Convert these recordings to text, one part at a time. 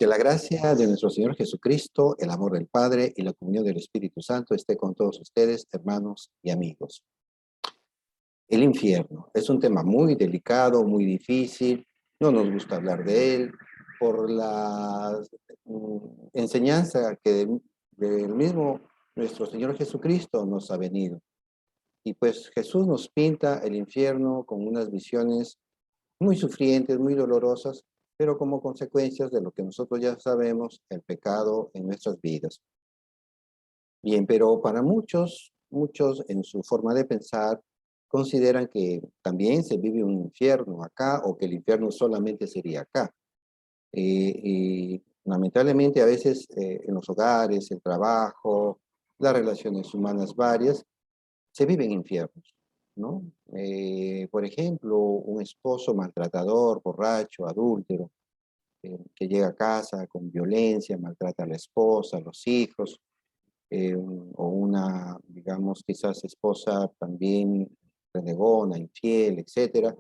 Que la gracia de nuestro Señor Jesucristo, el amor del Padre y la comunión del Espíritu Santo esté con todos ustedes, hermanos y amigos. El infierno es un tema muy delicado, muy difícil. No nos gusta hablar de él por la enseñanza que del mismo nuestro Señor Jesucristo nos ha venido. Y pues Jesús nos pinta el infierno con unas visiones muy sufrientes, muy dolorosas, pero como consecuencias de lo que nosotros ya sabemos, el pecado en nuestras vidas. Bien, pero para muchos en su forma de pensar consideran que también se vive un infierno acá o que el infierno solamente sería acá. Y lamentablemente a veces en los hogares, el trabajo, las relaciones humanas varias, se viven infiernos, ¿no? Por ejemplo, un esposo maltratador, borracho, adúltero, que llega a casa con violencia, maltrata a la esposa, a los hijos, o una, digamos, quizás esposa también renegona, infiel, etcétera,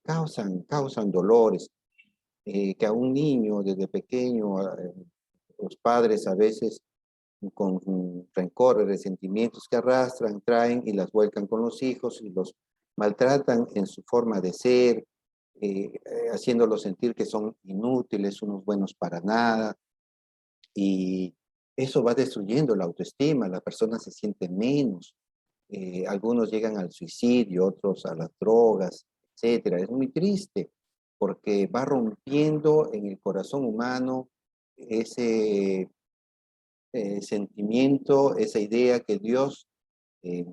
causan dolores, que a un niño desde pequeño, los padres a veces con rencor, resentimientos que arrastran, traen y las vuelcan con los hijos y los maltratan en su forma de ser, haciéndolos sentir que son inútiles, unos buenos para nada, y eso va destruyendo la autoestima, la persona se siente menos, algunos llegan al suicidio, otros a las drogas, etcétera. Es muy triste porque va rompiendo en el corazón humano ese sentimiento, esa idea que Dios eh,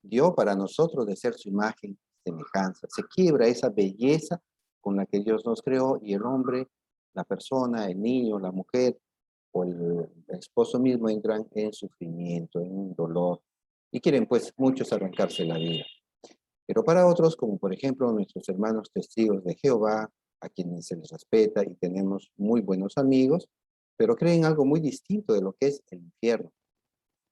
dio para nosotros de ser su imagen y semejanza. Se quiebra esa belleza con la que Dios nos creó y el hombre, la persona, el niño, la mujer o el esposo mismo entran en sufrimiento, en un dolor y quieren pues muchos arrancarse la vida. Pero para otros, como por ejemplo nuestros hermanos testigos de Jehová, a quienes se les respeta y tenemos muy buenos amigos, pero creen algo muy distinto de lo que es el infierno.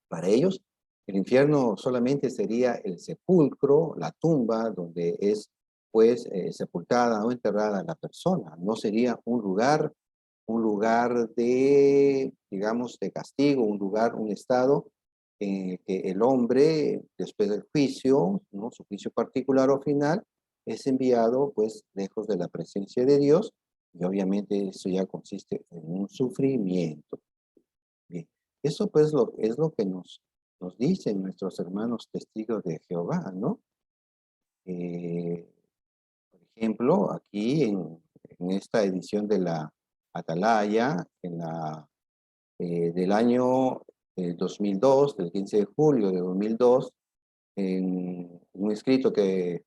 Para ellos, el infierno solamente sería el sepulcro, la tumba, donde es pues sepultada o enterrada la persona. No sería un lugar de, digamos, de castigo, un lugar, un estado en el que el hombre, después del juicio, ¿no? Su juicio particular o final, es enviado pues lejos de la presencia de Dios y obviamente eso ya consiste en un sufrimiento. Bien, eso pues es lo que nos dicen nuestros hermanos testigos de Jehová, ¿no? Eh, por ejemplo, aquí en esta edición de la Atalaya, del año 2002, del 15 de julio de 2002, en un escrito que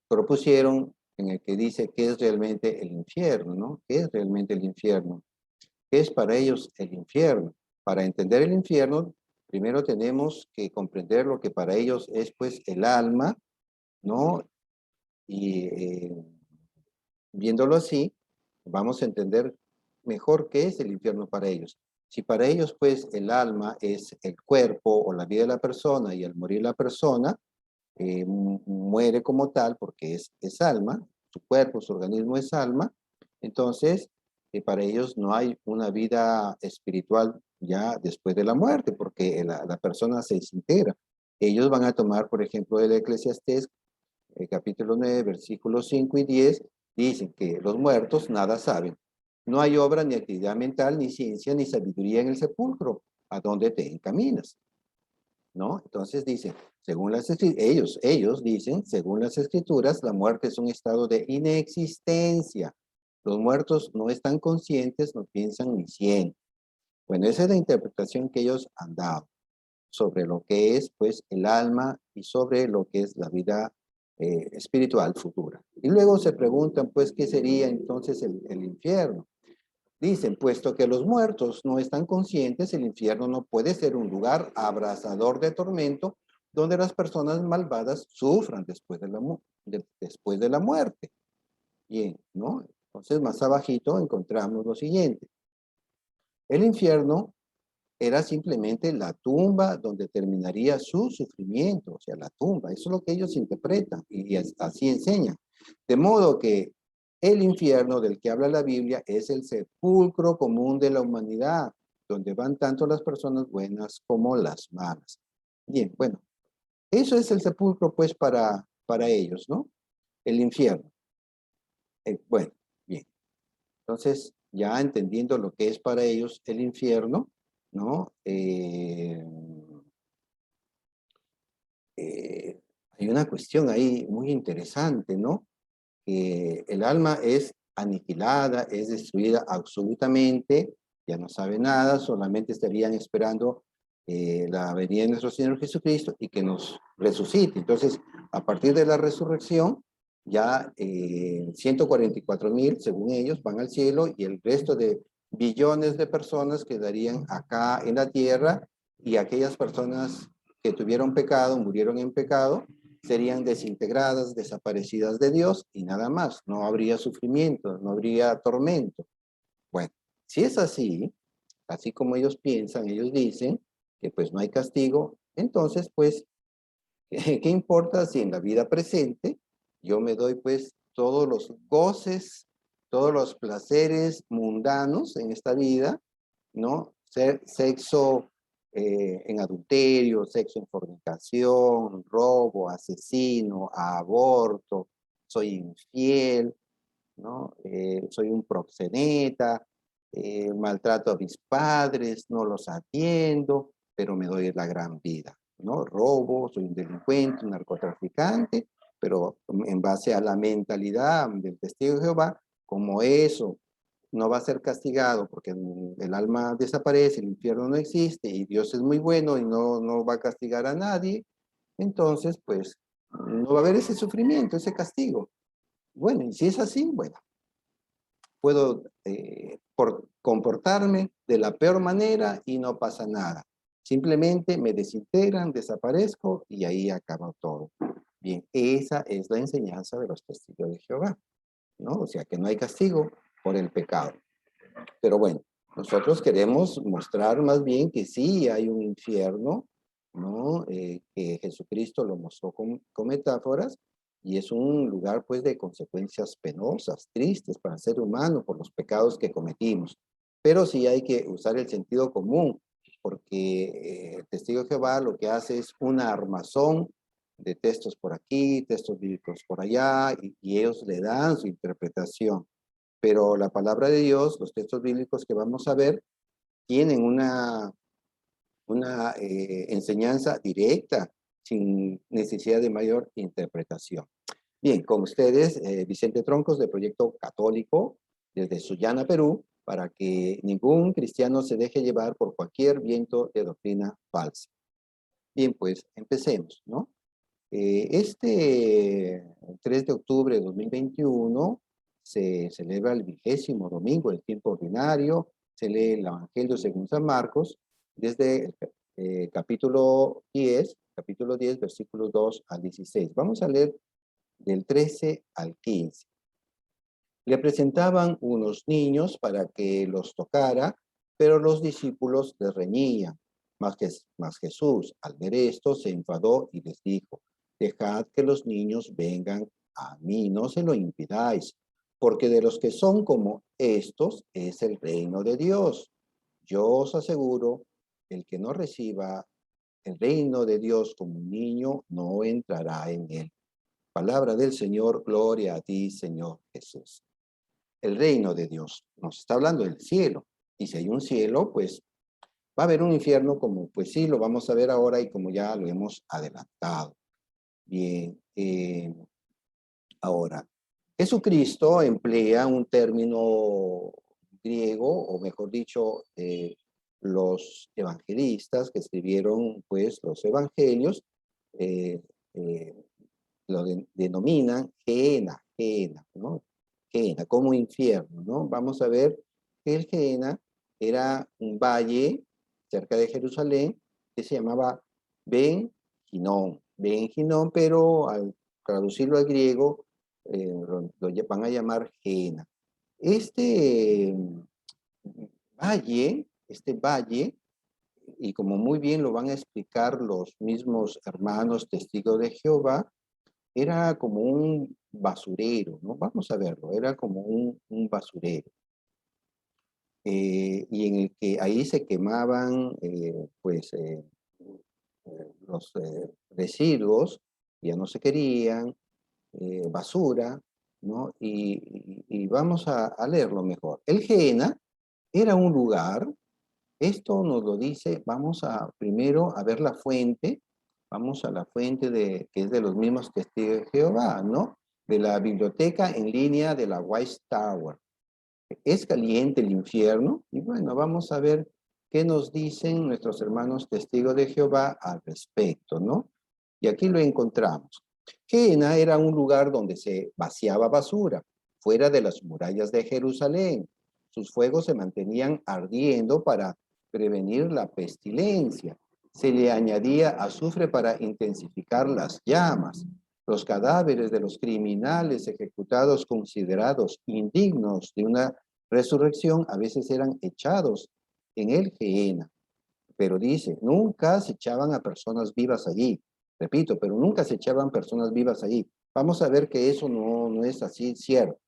propusieron en el que dice qué es realmente el infierno, ¿no? ¿Qué es realmente el infierno? ¿Qué es para ellos el infierno? Para entender el infierno, primero tenemos que comprender lo que para ellos es pues el alma, ¿no? Y viéndolo así, vamos a entender mejor qué es el infierno para ellos. Si para ellos pues el alma es el cuerpo o la vida de la persona y al morir la persona muere como tal porque es alma, su cuerpo, su organismo es alma, entonces para ellos no hay una vida espiritual ya después de la muerte porque la persona se desintegra. Ellos van a tomar, por ejemplo, el Eclesiastés, capítulo 9, versículos 5 y 10, dicen que los muertos nada saben. No hay obra, ni actividad mental, ni ciencia, ni sabiduría en el sepulcro, a donde te encaminas, ¿no? Entonces dicen, según las escrituras, ellos dicen, según las escrituras, la muerte es un estado de inexistencia. Los muertos no están conscientes, no piensan ni sienten. Bueno, esa es la interpretación que ellos han dado sobre lo que es, pues, el alma y sobre lo que es la vida espiritual futura. Y luego se preguntan, pues, ¿qué sería entonces el infierno? Dicen, puesto que los muertos no están conscientes, el infierno no puede ser un lugar abrasador de tormento donde las personas malvadas sufran después de la muerte. Bien, ¿no? Entonces, más abajito encontramos lo siguiente. El infierno era simplemente la tumba donde terminaría su sufrimiento, o sea, la tumba. Eso es lo que ellos interpretan y así enseñan. De modo que El infierno del que habla la Biblia es el sepulcro común de la humanidad, donde van tanto las personas buenas como las malas. Bien, bueno, eso es el sepulcro pues para ellos, ¿no? El infierno. Bueno, bien. Entonces, ya entendiendo lo que es para ellos el infierno, ¿no? Hay una cuestión ahí muy interesante, ¿no? Que el alma es aniquilada, es destruida absolutamente, ya no sabe nada, solamente estarían esperando la venida de nuestro Señor Jesucristo y que nos resucite. Entonces, a partir de la resurrección, ya 144,000, según ellos, van al cielo y el resto de billones de personas quedarían acá en la tierra y aquellas personas que tuvieron pecado, murieron en pecado, serían desintegradas, desaparecidas de Dios y nada más. No habría sufrimiento, no habría tormento. Bueno, si es así, así como ellos piensan, ellos dicen que pues no hay castigo, entonces pues, ¿qué importa si en la vida presente yo me doy pues todos los goces, todos los placeres mundanos en esta vida, ¿no? Sexo en adulterio, sexo en fornicación, robo, asesino, aborto, soy infiel, ¿no? Soy un proxeneta, maltrato a mis padres, no los atiendo, pero me doy la gran vida, ¿no? Robo, soy un delincuente, un narcotraficante, pero en base a la mentalidad del testigo de Jehová, como eso no va a ser castigado porque el alma desaparece, el infierno no existe y Dios es muy bueno y no va a castigar a nadie, entonces pues no va a haber ese sufrimiento, ese castigo. Bueno, y si es así, bueno, puedo comportarme de la peor manera y no pasa nada. Simplemente me desintegran, desaparezco y ahí acaba todo. Bien, esa es la enseñanza de los testigos de Jehová, ¿no? O sea, que no hay castigo por el pecado. Pero bueno, nosotros queremos mostrar más bien que sí hay un infierno, ¿no? Que Jesucristo lo mostró con metáforas y es un lugar pues de consecuencias penosas, tristes para el ser humano por los pecados que cometimos. Pero sí hay que usar el sentido común, porque el testigo de Jehová lo que hace es una armazón de textos por aquí, textos bíblicos por allá, y ellos le dan su interpretación. Pero la palabra de Dios, los textos bíblicos que vamos a ver, tienen una enseñanza directa, sin necesidad de mayor interpretación. Bien, con ustedes, Vicente Troncos, de Proyecto Católico, desde Sullana, Perú, para que ningún cristiano se deje llevar por cualquier viento de doctrina falsa. Bien, pues empecemos, ¿no? Este 3 de octubre de 2021 se celebra el 20º domingo del tiempo ordinario, se lee el Evangelio según San Marcos, desde el capítulo 10, versículos 2 al 16. Vamos a leer del 13 al 15. Le presentaban unos niños para que los tocara, pero los discípulos les reñían. Mas Jesús, al ver esto, se enfadó y les dijo: dejad que los niños vengan a mí, no se lo impidáis, porque de los que son como estos es el reino de Dios. Yo os aseguro, el que no reciba el reino de Dios como un niño, no entrará en él. Palabra del Señor, gloria a ti, Señor Jesús. El reino de Dios nos está hablando del cielo. Y si hay un cielo, pues va a haber un infierno, como pues sí, lo vamos a ver ahora y como ya lo hemos adelantado. Bien, ahora, Jesucristo emplea un término griego, o mejor dicho, los evangelistas que escribieron pues los evangelios, eh, eh, lo denominan Gehenna, ¿no? Gehenna, como infierno, ¿no? Vamos a ver que el Gehenna era un valle cerca de Jerusalén que se llamaba Ben Hinnom. Ben Hinnom, pero al traducirlo al griego lo van a llamar Gehenna. Este valle, y como muy bien lo van a explicar los mismos hermanos testigos de Jehová, era como un basurero, ¿no? Vamos a verlo, era como un basurero. Y en el que ahí se quemaban, pues, los residuos, ya no se querían, basura, ¿no? Y vamos a leerlo mejor. El Gehenna era un lugar, esto nos lo dice, vamos a primero a ver la fuente, vamos a la fuente que es de los mismos testigos de Jehová, ¿no? De la biblioteca en línea de la White Tower. ¿Es caliente el infierno? Y bueno, vamos a ver qué nos dicen nuestros hermanos testigos de Jehová al respecto, ¿no? Y aquí lo encontramos. Gehenna era un lugar donde se vaciaba basura, fuera de las murallas de Jerusalén. Sus fuegos se mantenían ardiendo para prevenir la pestilencia. Se le añadía azufre para intensificar las llamas. Los cadáveres de los criminales ejecutados considerados indignos de una resurrección a veces eran echados en el Gehenna. Pero dice, nunca se echaban a personas vivas allí. Repito, pero nunca se echaban personas vivas allí. Vamos a ver que eso no es así cierto.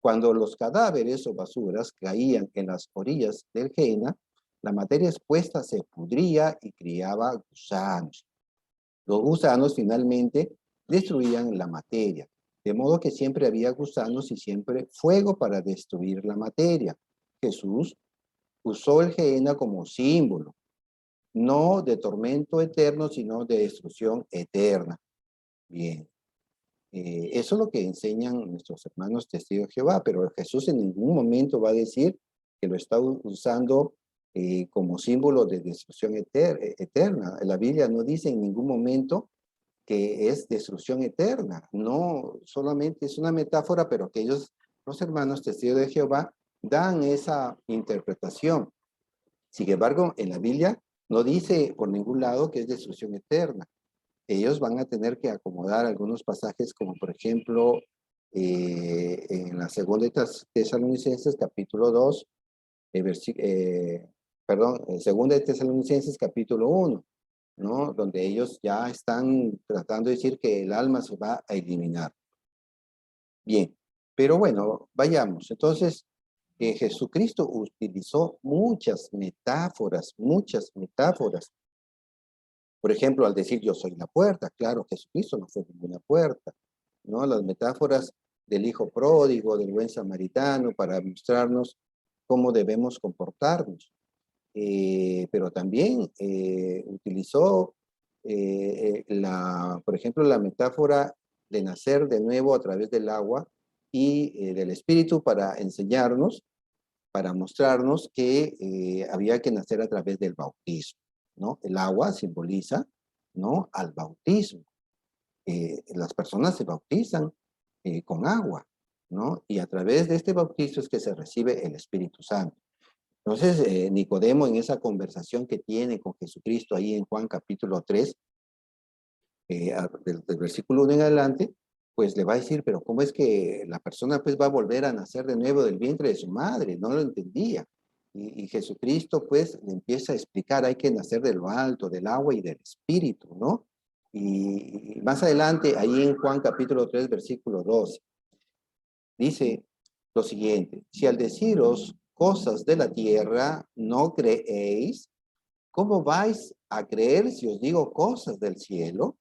Cuando los cadáveres o basuras caían en las orillas del Gehenna, la materia expuesta se pudría y criaba gusanos. Los gusanos finalmente destruían la materia, de modo que siempre había gusanos y siempre fuego para destruir la materia. Jesús usó el Gehenna como símbolo, no de tormento eterno, sino de destrucción eterna. Bien, eso es lo que enseñan nuestros hermanos testigos de Jehová, pero Jesús en ningún momento va a decir que lo está usando como símbolo de destrucción eterna. La Biblia no dice en ningún momento que es destrucción eterna. No, solamente es una metáfora, pero que ellos, los hermanos testigos de Jehová, dan esa interpretación. Sin embargo, en la Biblia no dice por ningún lado que es destrucción eterna. Ellos van a tener que acomodar algunos pasajes, como por ejemplo, en la segunda de Tesalonicenses, capítulo 2, segunda de Tesalonicenses, capítulo 1, ¿no? Donde ellos ya están tratando de decir que el alma se va a eliminar. Bien, pero bueno, vayamos. Entonces, Jesucristo utilizó muchas metáforas, muchas metáforas. Por ejemplo, al decir yo soy la puerta, claro, Jesucristo no fue ninguna puerta, ¿no? Las metáforas del hijo pródigo, del buen samaritano, para mostrarnos cómo debemos comportarnos. Pero también utilizó, por ejemplo, la metáfora de nacer de nuevo a través del agua y del Espíritu para enseñarnos, para mostrarnos que había que nacer a través del bautismo, ¿no? El agua simboliza, ¿no?, al bautismo. Las personas se bautizan con agua, ¿no? Y a través de este bautizo es que se recibe el Espíritu Santo. Entonces, Nicodemo en esa conversación que tiene con Jesucristo ahí en Juan capítulo 3, del versículo 1 en adelante, pues le va a decir, pero ¿cómo es que la persona pues va a volver a nacer de nuevo del vientre de su madre? No lo entendía. Y Jesucristo pues le empieza a explicar, hay que nacer de lo alto, del agua y del espíritu, ¿no? Y más adelante, ahí en Juan capítulo 3, versículo 12, dice lo siguiente, si al deciros cosas de la tierra no creéis, ¿cómo vais a creer si os digo cosas del cielo?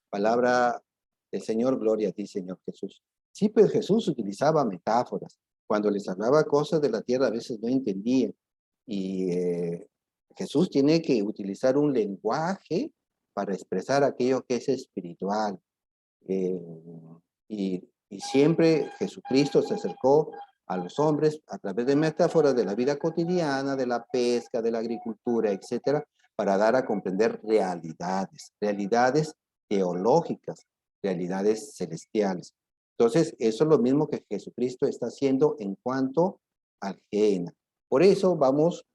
Palabra del Señor, gloria a ti, Señor Jesús. Sí, pues Jesús utilizaba metáforas. Cuando les hablaba cosas de la tierra, a veces no entendían. Y Jesús tiene que utilizar un lenguaje para expresar aquello que es espiritual. Eh, y siempre Jesucristo se acercó a los hombres a través de metáforas de la vida cotidiana, de la pesca, de la agricultura, etcétera, para dar a comprender realidades, realidades teológicas, realidades celestiales. Entonces, eso es lo mismo que Jesucristo está haciendo en cuanto al Gehenna. Por eso vamos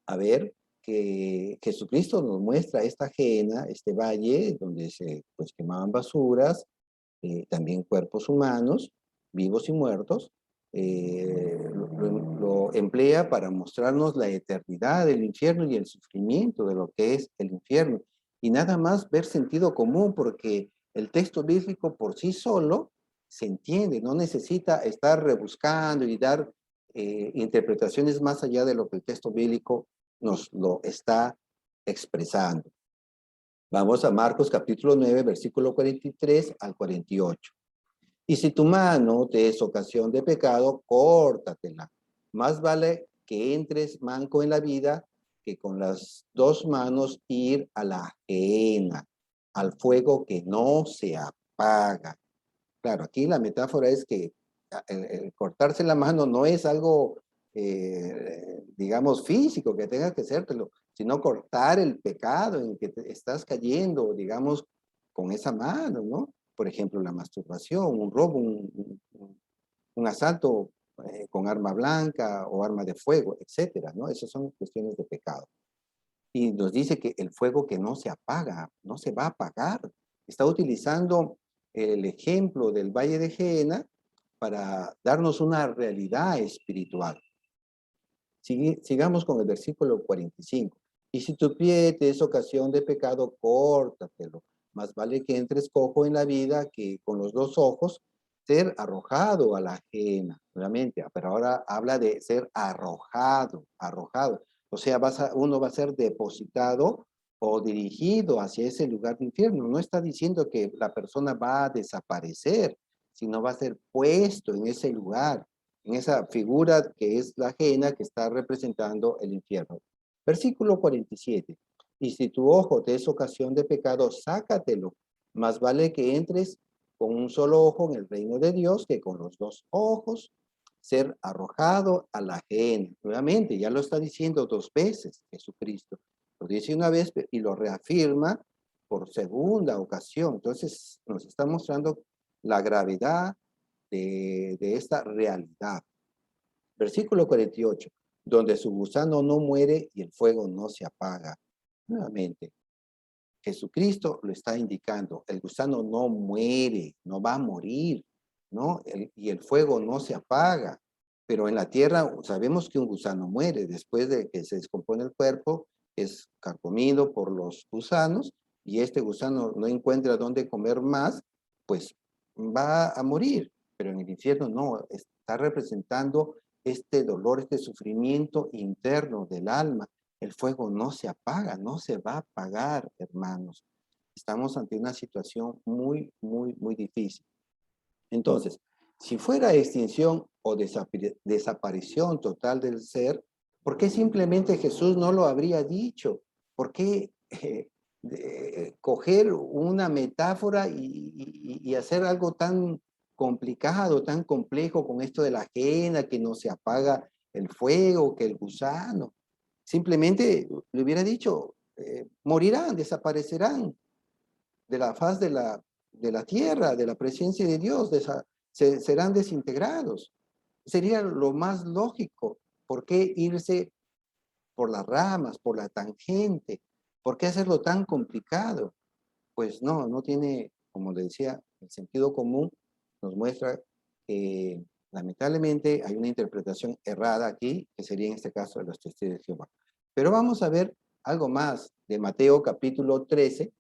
a ver que Jesucristo nos muestra esta Gehenna, este valle donde se pues, quemaban basuras, también cuerpos humanos, vivos y muertos, lo emplea para mostrarnos la eternidad del infierno y el sufrimiento de lo que es el infierno. Y nada más ver sentido común, porque el texto bíblico por sí solo se entiende, no necesita estar rebuscando y dar interpretaciones más allá de lo que el texto bíblico nos lo está expresando. Vamos a Marcos capítulo 9, versículo 43 al 48. Y si tu mano te es ocasión de pecado, córtatela. Más vale que entres manco en la vida que con las dos manos ir a la ajena, al fuego que no se apaga. Claro, aquí la metáfora es que el cortarse la mano no es algo, digamos, físico, que tengas que hacértelo, sino cortar el pecado en que te estás cayendo, digamos, con esa mano, ¿no? Por ejemplo, la masturbación, un robo, un asalto con arma blanca o arma de fuego, etcétera, ¿no? Esas son cuestiones de pecado. Y nos dice que el fuego que no se apaga, no se va a apagar. Está utilizando el ejemplo del Valle de Jena para darnos una realidad espiritual. Sigamos con el versículo 45. Y si tu pie te es ocasión de pecado, córtatelo. Más vale que entres cojo en la vida que con los dos ojos ser arrojado a la ajena. Nuevamente, pero ahora habla de ser arrojado, arrojado. O sea, uno va a ser depositado o dirigido hacia ese lugar de infierno. No está diciendo que la persona va a desaparecer, sino va a ser puesto en ese lugar, en esa figura que es la ajena que está representando el infierno. Versículo 47. Y si tu ojo te es ocasión de pecado, sácatelo. Más vale que entres con un solo ojo en el reino de Dios que con los dos ojos ser arrojado a la ajena. Nuevamente, ya lo está diciendo dos veces Jesucristo. Lo dice una vez y lo reafirma por segunda ocasión. Entonces nos está mostrando la gravedad de esta realidad. Versículo 48, donde su gusano no muere y el fuego no se apaga. Nuevamente, Jesucristo lo está indicando, el gusano no muere, no va a morir, ¿no? Y el fuego no se apaga. Pero en la tierra sabemos que un gusano muere después de que se descompone el cuerpo, es carcomido por los gusanos y este gusano no encuentra dónde comer más, pues va a morir. Pero en el infierno no, está representando este dolor, este sufrimiento interno del alma. El fuego no se apaga, no se va a apagar, hermanos. Estamos ante una situación muy, muy, muy difícil. Entonces, si fuera extinción o desaparición total del ser, ¿por qué simplemente Jesús no lo habría dicho? ¿Por qué coger una metáfora y hacer algo tan complicado, tan complejo con esto de la ajena, que no se apaga el fuego, que el gusano? Simplemente le hubiera dicho, morirán, desaparecerán de la faz de la tierra, de la presencia de Dios, serán desintegrados. Sería lo más lógico. ¿Por qué irse por las ramas, por la tangente? ¿Por qué hacerlo tan complicado? Pues no, no tiene, como le decía, el sentido común nos muestra que lamentablemente hay una interpretación errada aquí, que sería en este caso de los testigos de Jehová. Pero vamos a ver algo más de Mateo capítulo 13,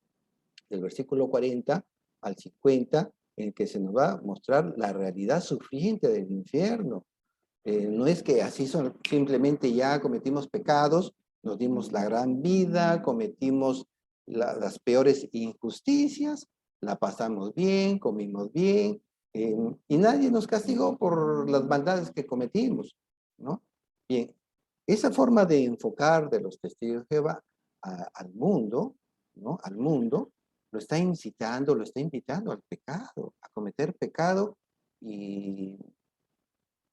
del versículo 40 al 50, en que se nos va a mostrar la realidad sufriente del infierno. No es que así simplemente ya cometimos pecados, nos dimos la gran vida, cometimos las peores injusticias, la pasamos bien, comimos bien, y nadie nos castigó por las maldades que cometimos, ¿no? Bien, esa forma de enfocar de los testigos de Jehová al mundo, ¿no? Al mundo, lo está incitando, lo está invitando al pecado, a cometer pecado y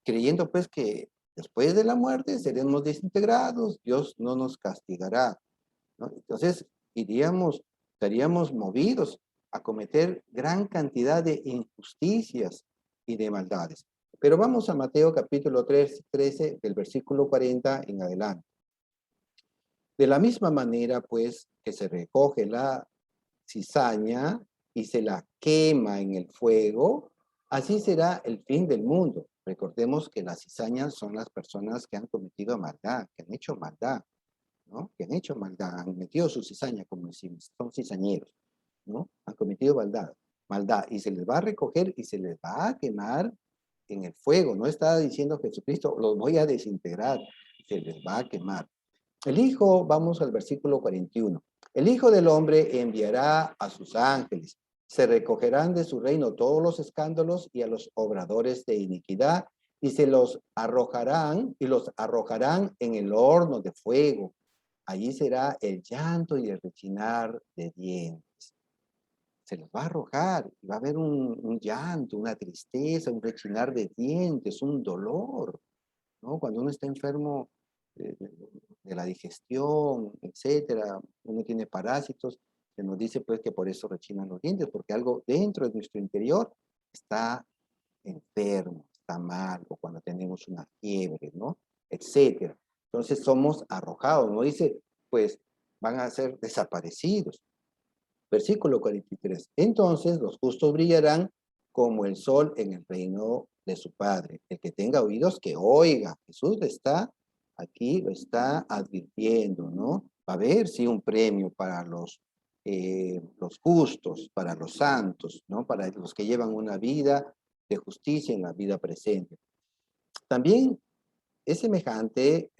creyendo pues que después de la muerte seremos desintegrados, Dios no nos castigará, ¿no? Entonces estaríamos movidos a cometer gran cantidad de injusticias y de maldades. Pero vamos a Mateo capítulo 13, del versículo 40 en adelante. De la misma manera, pues, que se recoge la cizaña y se la quema en el fuego, así será el fin del mundo. Recordemos que las cizañas son las personas que han cometido maldad, que han hecho maldad, ¿no? Que han hecho maldad, han metido su cizaña, como decimos, son cizañeros, ¿no? Han cometido maldad. maldad, y se les va a recoger y se les va a quemar en el fuego. No está diciendo Jesucristo, los voy a desintegrar, se les va a quemar. El Hijo, vamos al versículo 41. El Hijo del Hombre enviará a sus ángeles. Se recogerán de su reino todos los escándalos y a los obradores de iniquidad, y se los arrojarán, y los arrojarán en el horno de fuego. Allí será el llanto y el rechinar de dientes. Se los va a arrojar, y va a haber un llanto, una tristeza, un rechinar de dientes, un dolor, ¿no? Cuando uno está enfermo de la digestión, etcétera, uno tiene parásitos, se nos dice pues que por eso rechinan los dientes, porque algo dentro de nuestro interior está enfermo, está mal, o cuando tenemos una fiebre, ¿no? Etcétera. Entonces somos arrojados, no dice, pues van a ser desaparecidos. Versículo 43. Entonces los justos brillarán como el sol en el reino de su Padre. El que tenga oídos, que oiga. Jesús está aquí, lo está advirtiendo, ¿no? Va a haber, sí, un premio para los justos, para los santos, ¿no? Para los que llevan una vida de justicia en la vida presente. También es semejante,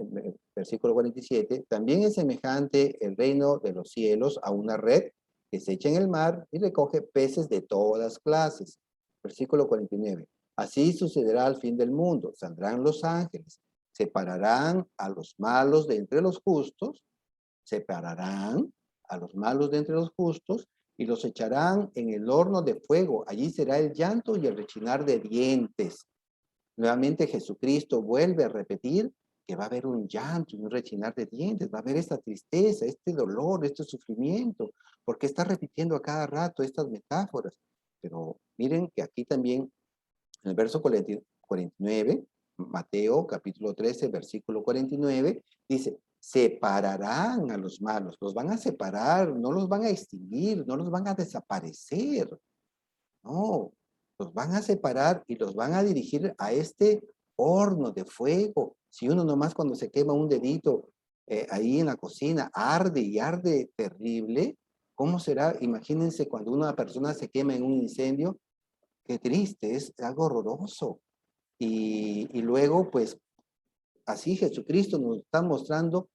versículo 47, también es semejante el reino de los cielos a una red que se echa en el mar y recoge peces de todas clases. Versículo 49. Así sucederá al fin del mundo. Saldrán los ángeles, separarán a los malos de entre los justos, separarán a los malos de entre los justos y los echarán en el horno de fuego. Allí será el llanto y el rechinar de dientes. Nuevamente Jesucristo vuelve a repetir que va a haber un llanto y un rechinar de dientes, va a haber esta tristeza, este dolor, este sufrimiento, porque está repitiendo a cada rato estas metáforas. Pero miren que aquí también, en el verso 49, Mateo capítulo 13, versículo 49, dice, separarán a los malos, los van a separar, no los van a extinguir, no los van a desaparecer. No, los van a separar y los van a dirigir a este horno de fuego. Si uno nomás cuando se quema un dedito ahí en la cocina arde y arde terrible, ¿cómo será? Imagínense cuando una persona se quema en un incendio, qué triste, es algo horroroso. Y luego, pues, así Jesucristo nos está mostrando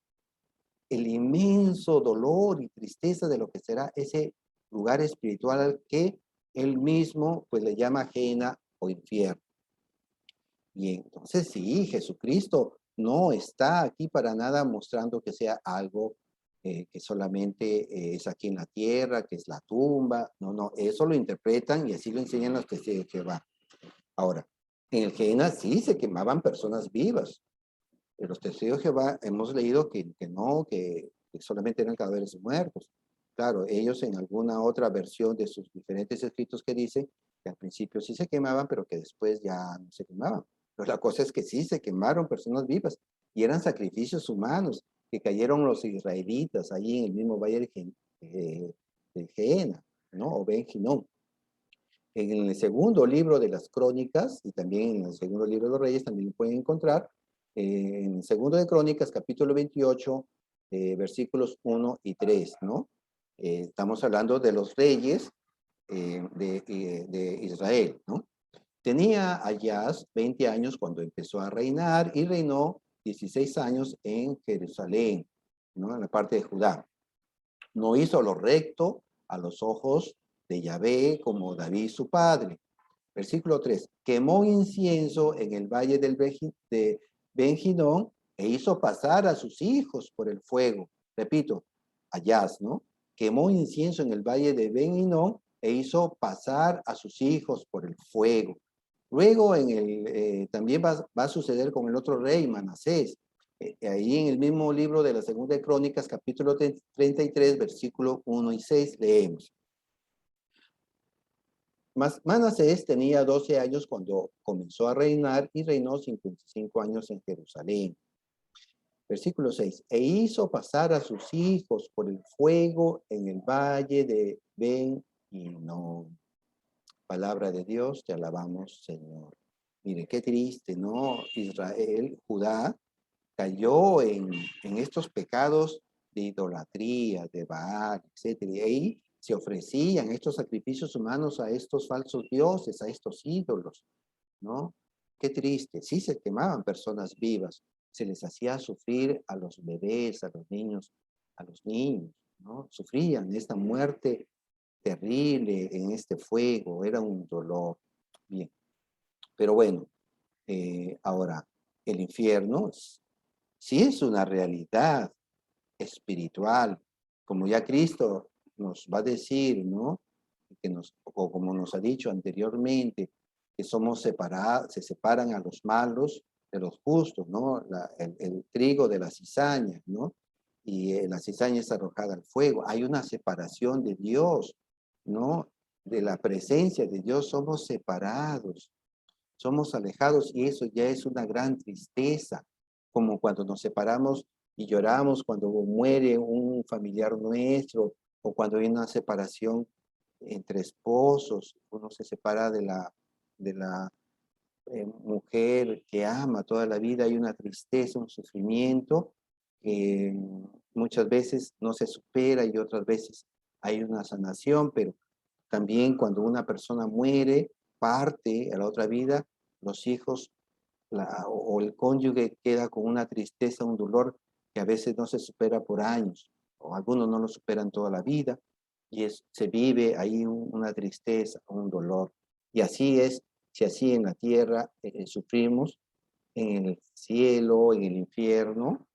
el inmenso dolor y tristeza de lo que será ese lugar espiritual al que él mismo pues le llama ajena o infierno. Y entonces sí, Jesucristo no está aquí para nada mostrando que sea algo que solamente es aquí en la tierra, que es la tumba. No, no, eso lo interpretan y así lo enseñan los testigos de Jehová. Ahora, en el Gehenna sí se quemaban personas vivas. En los testigos de Jehová hemos leído que no, que solamente eran cadáveres muertos. Claro, ellos en alguna otra versión de sus diferentes escritos que dicen que al principio sí se quemaban, pero que después ya no se quemaban. Pero la cosa es que sí se quemaron personas vivas y eran sacrificios humanos que cayeron los israelitas allí en el mismo valle de Gehenna, ¿no? O Ben Hinnom. En el segundo libro de las Crónicas y también en el segundo libro de los Reyes también lo pueden encontrar. En el segundo de Crónicas, capítulo 28, versículos 1 y 3, ¿no? Estamos hablando de los reyes de Israel, ¿no? Tenía Ayaz 20 años cuando empezó a reinar y reinó 16 años en Jerusalén, ¿no? En la parte de Judá. No hizo lo recto a los ojos de Yahvé como David su padre. Versículo 3. Quemó incienso en el valle de Ben Hinnom e hizo pasar a sus hijos por el fuego. Repito, Ayaz, ¿no? Quemó incienso en el valle de Ben Hinnom e hizo pasar a sus hijos por el fuego. Luego también va a suceder con el otro rey, Manasés. Ahí en el mismo libro de la Segunda de Crónicas, capítulo 33, versículo 1 y 6, leemos. Manasés tenía 12 años cuando comenzó a reinar y reinó 55 años en Jerusalén. Versículo 6. E hizo pasar a sus hijos por el fuego en el valle de Ben Hinnom. Palabra de Dios, te alabamos, Señor. Mire, qué triste, ¿no? Israel, Judá, cayó en estos pecados de idolatría, de Baal, etc. Y ahí se ofrecían estos sacrificios humanos a estos falsos dioses, a estos ídolos, ¿no? Qué triste. Sí se quemaban personas vivas, se les hacía sufrir a los bebés, a los niños, ¿no? Sufrían esta muerte terrible en este fuego, era un dolor. Bien, pero bueno, ahora, el infierno sí es una realidad espiritual, como ya Cristo nos va a decir, ¿no? O como nos ha dicho anteriormente, que somos separados, se separan a los malos de los justos, ¿no? El trigo de la cizaña, ¿no? Y la cizaña es arrojada al fuego. Hay una separación de Dios, ¿no? De la presencia de Dios somos separados, somos alejados y eso ya es una gran tristeza, como cuando nos separamos y lloramos cuando muere un familiar nuestro o cuando hay una separación entre esposos, uno se separa de la mujer que ama toda la vida, hay una tristeza, un sufrimiento que muchas veces no se supera y otras veces hay una sanación, pero también cuando una persona muere, parte a la otra vida, los hijos o el cónyuge queda con una tristeza, un dolor que a veces no se supera por años, o algunos no lo superan toda la vida, y se vive ahí una tristeza, un dolor. Y así es, si así en la tierra sufrimos, en el cielo, en el infierno,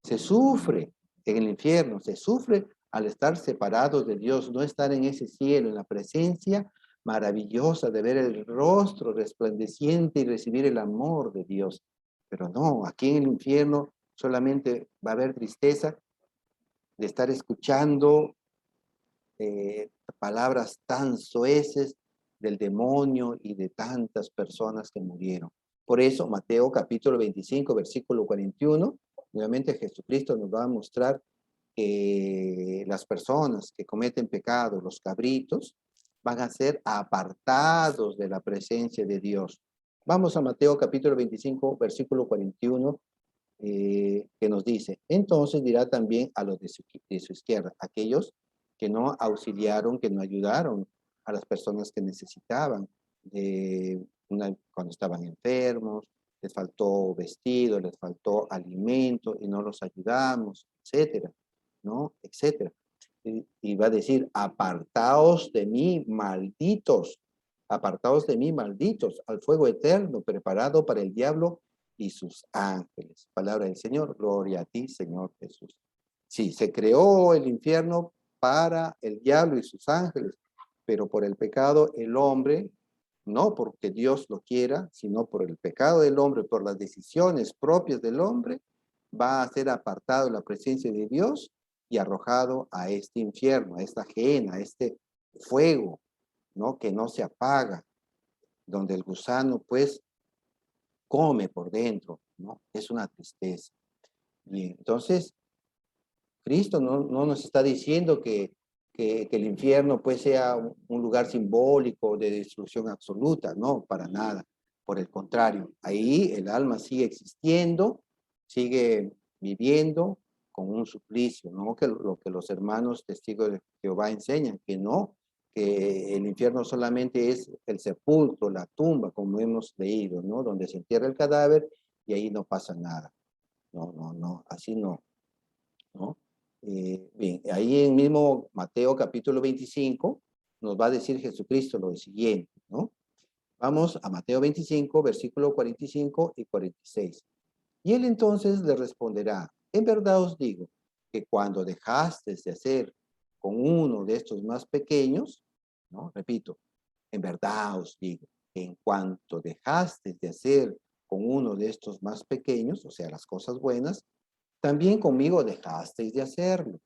se sufre, en el infierno se sufre al estar separados de Dios, no estar en ese cielo, en la presencia maravillosa de ver el rostro resplandeciente y recibir el amor de Dios. Pero no, aquí en el infierno solamente va a haber tristeza de estar escuchando palabras tan soeces del demonio y de tantas personas que murieron. Por eso, Mateo capítulo 25, versículo 41, nuevamente Jesucristo nos va a mostrar que las personas que cometen pecado, los cabritos, van a ser apartados de la presencia de Dios. Vamos a Mateo capítulo 25, versículo 41, que nos dice, entonces dirá también a los de su izquierda, aquellos que no auxiliaron, que no ayudaron a las personas que necesitaban, cuando estaban enfermos, les faltó vestido, les faltó alimento y no los ayudamos, etcétera, ¿no? Etcétera. Y va a decir, apartaos de mí, malditos, al fuego eterno preparado para el diablo y sus ángeles. Palabra del Señor, gloria a ti, Señor Jesús. Sí, se creó el infierno para el diablo y sus ángeles, pero por el pecado el hombre, no porque Dios lo quiera, sino por el pecado del hombre, por las decisiones propias del hombre, va a ser apartado de la presencia de Dios y arrojado a este infierno, a esta gehenna, a este fuego, ¿no? Que no se apaga, donde el gusano pues come por dentro, ¿no? Es una tristeza. Bien, entonces, Cristo no nos está diciendo que el infierno pues sea un lugar simbólico de destrucción absoluta, no, para nada. Por el contrario, ahí el alma sigue existiendo, sigue viviendo con un suplicio, ¿no? Que lo que los hermanos testigos de Jehová enseñan, que no, que el infierno solamente es el sepulcro, la tumba, como hemos leído, ¿no? Donde se entierra el cadáver y ahí no pasa nada. No, así no, ¿no? Bien, ahí en mismo Mateo capítulo 25 nos va a decir Jesucristo lo siguiente, ¿no? Vamos a Mateo 25, versículo 45 y 46. Y él entonces le responderá, en verdad os digo que cuando dejasteis de hacer con uno de estos más pequeños, ¿no? Repito, en verdad os digo que en cuanto dejasteis de hacer con uno de estos más pequeños, o sea, las cosas buenas, también conmigo dejasteis de hacerlo.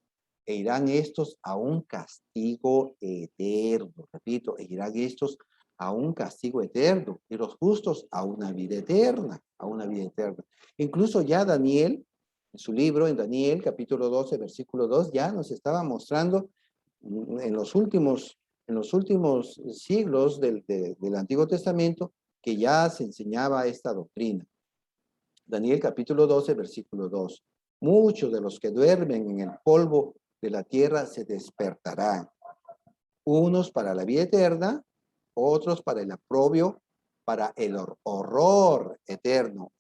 E irán estos a un castigo eterno. Repito, e irán estos a un castigo eterno. Y los justos a una vida eterna. A una vida eterna. Incluso ya Daniel, en su libro, en Daniel, capítulo 12, versículo 2, ya nos estaba mostrando en los últimos siglos del Antiguo Testamento que ya se enseñaba esta doctrina. Daniel capítulo 12, versículo 2. Muchos de los que duermen en el polvo de la tierra se despertarán, unos para la vida eterna, otros para el aprobio, para el horror eterno.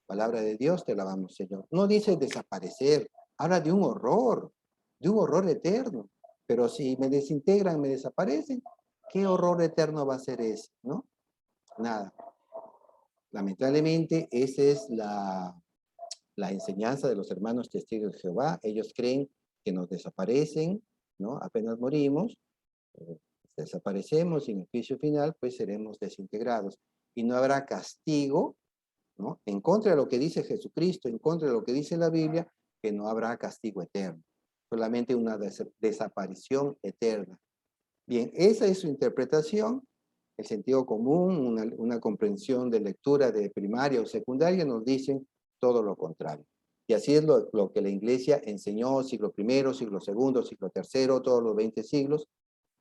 Palabra de Dios, te alabamos, Señor. No dice desaparecer, habla de un horror eterno. Pero si me desintegran, me desaparecen, ¿qué horror eterno va a ser ese? ¿No? Nada. Lamentablemente, esa es la enseñanza de los hermanos testigos de Jehová. Ellos creen que nos desaparecen, ¿no? Apenas morimos, desaparecemos y en el juicio final, pues seremos desintegrados. Y no habrá castigo, ¿no? En contra de lo que dice Jesucristo, en contra de lo que dice la Biblia, que no habrá castigo eterno. Solamente una desaparición eterna. Bien, esa es su interpretación. El sentido común, una comprensión de lectura de primaria o secundaria nos dicen todo lo contrario. Y así es lo que la iglesia enseñó siglo I, siglo II, siglo III, todos los 20 siglos,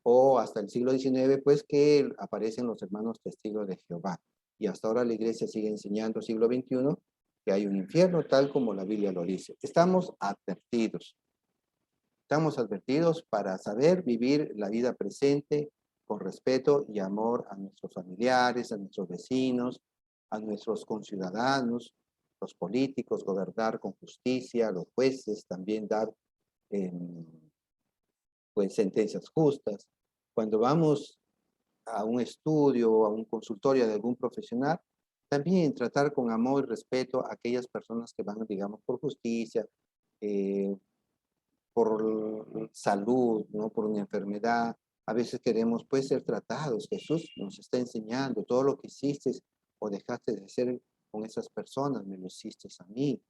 o hasta el siglo XIX, pues que aparecen los hermanos testigos de Jehová. Y hasta ahora la iglesia sigue enseñando, siglo XXI, que hay un infierno tal como la Biblia lo dice. Estamos advertidos. Estamos advertidos para saber vivir la vida presente con respeto y amor a nuestros familiares, a nuestros vecinos, a nuestros conciudadanos, los políticos, gobernar con justicia, los jueces también dar pues sentencias justas. Cuando vamos a un estudio o a un consultorio de algún profesional, también tratar con amor y respeto a aquellas personas que van, digamos, por justicia, por salud, ¿no? Por una enfermedad. A veces queremos, pues, ser tratados. Jesús nos está enseñando todo lo que hiciste o dejaste de hacer con esas personas, me lo hiciste a mí.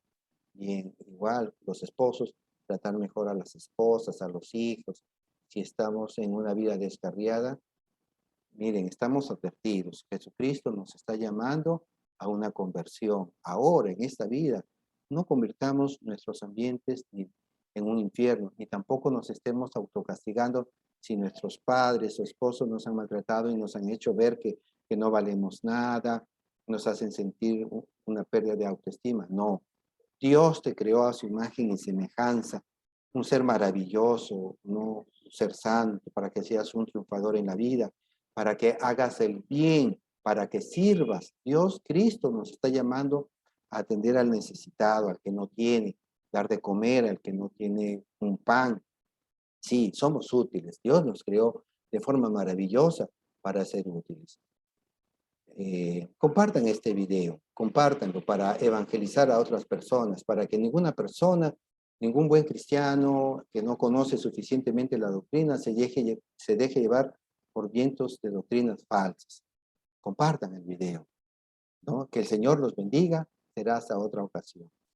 Bien, igual, los esposos, tratar mejor a las esposas, a los hijos. Si estamos en una vida descarriada, miren, estamos advertidos. Jesucristo nos está llamando a una conversión. Ahora, en esta vida, no convirtamos nuestros ambientes ni en un infierno, ni tampoco nos estemos autocastigando si nuestros padres o esposos nos han maltratado y nos han hecho ver que no valemos nada, nos hacen sentir una pérdida de autoestima. No, Dios te creó a su imagen y semejanza, un ser maravilloso, no un ser santo, para que seas un triunfador en la vida, para que hagas el bien, para que sirvas. Dios, Cristo nos está llamando a atender al necesitado, al que no tiene, dar de comer al que no tiene un pan. Sí, somos útiles. Dios nos creó de forma maravillosa para ser útiles. Compartan este video, compártanlo para evangelizar a otras personas, para que ninguna persona, ningún buen cristiano que no conoce suficientemente la doctrina se deje llevar por vientos de doctrinas falsas. Compartan el video, ¿no? Que el Señor los bendiga. Será hasta otra ocasión.